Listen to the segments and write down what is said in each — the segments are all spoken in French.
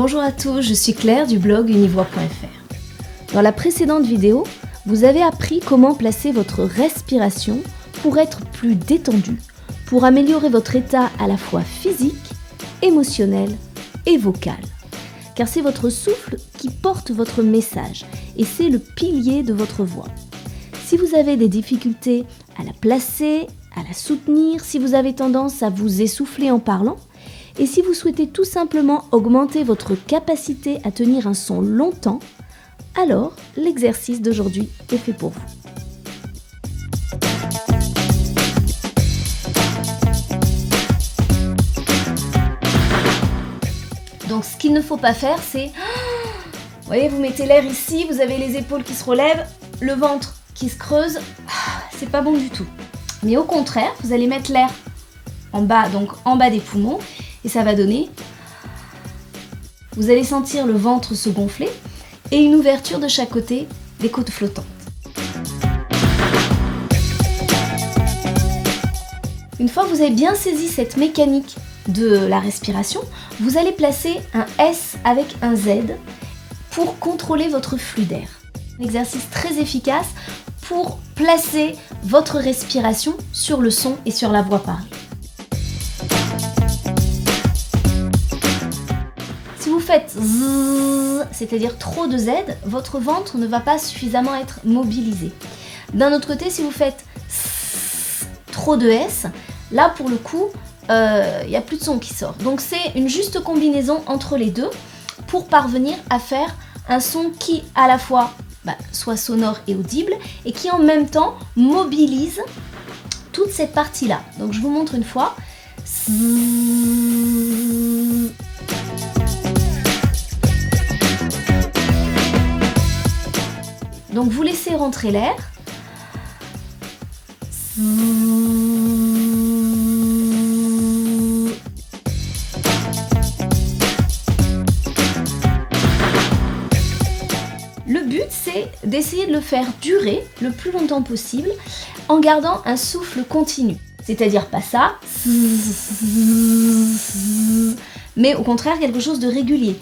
Bonjour à tous, je suis Claire du blog univoix.fr. Dans la précédente vidéo, vous avez appris comment placer votre respiration pour être plus détendu, pour améliorer votre état à la fois physique, émotionnel et vocal. Car c'est votre souffle qui porte votre message et c'est le pilier de votre voix. Si vous avez des difficultés à la placer, à la soutenir, si vous avez tendance à vous essouffler en parlant, et si vous souhaitez tout simplement augmenter votre capacité à tenir un son longtemps, alors l'exercice d'aujourd'hui est fait pour vous. Donc ce qu'il ne faut pas faire, c'est... Vous voyez, vous mettez l'air ici, vous avez les épaules qui se relèvent, le ventre qui se creuse, c'est pas bon du tout. Mais au contraire, vous allez mettre l'air en bas, donc en bas des poumons, et ça va donner... Vous allez sentir le ventre se gonfler et une ouverture de chaque côté des côtes flottantes. Une fois que vous avez bien saisi cette mécanique de la respiration, vous allez placer un S avec un Z pour contrôler votre flux d'air. Un exercice très efficace pour placer votre respiration sur le son et sur la voix parlée. Si vous faites zzz, c'est-à-dire trop de Z, votre ventre ne va pas suffisamment être mobilisé. D'un autre côté, si vous faites trop de S, là pour le coup, il n'y a plus de son qui sort. Donc c'est une juste combinaison entre les deux pour parvenir à faire un son qui à la fois soit sonore et audible et qui en même temps mobilise toute cette partie-là. Donc je vous montre une fois. Donc vous laissez rentrer l'air. Le but, c'est d'essayer de le faire durer le plus longtemps possible en gardant un souffle continu. C'est-à-dire pas ça, mais au contraire quelque chose de régulier.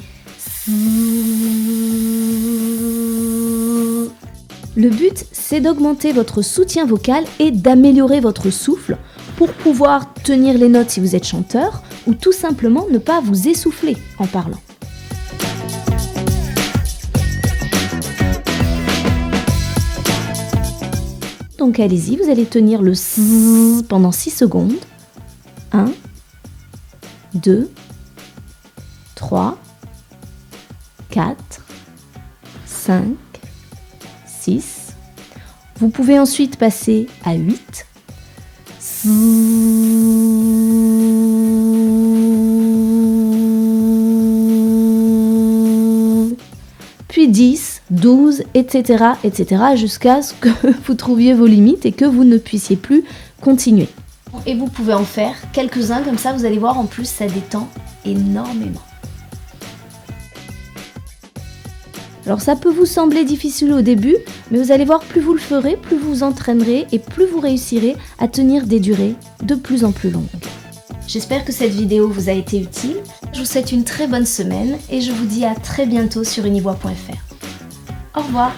Le but, c'est d'augmenter votre soutien vocal et d'améliorer votre souffle pour pouvoir tenir les notes si vous êtes chanteur ou tout simplement ne pas vous essouffler en parlant. Donc allez-y, vous allez tenir le S pendant 6 secondes. 1, 2, 3, 4, 5, 6. Vous pouvez ensuite passer à 8. Puis 10, 12, etc., etc. jusqu'à ce que vous trouviez vos limites et que vous ne puissiez plus continuer. Et vous pouvez en faire quelques-uns, comme ça vous allez voir en plus ça détend énormément. Alors ça peut vous sembler difficile au début, mais vous allez voir, plus vous le ferez, plus vous vous entraînerez et plus vous réussirez à tenir des durées de plus en plus longues. J'espère que cette vidéo vous a été utile. Je vous souhaite une très bonne semaine et je vous dis à très bientôt sur univoix.fr. Au revoir.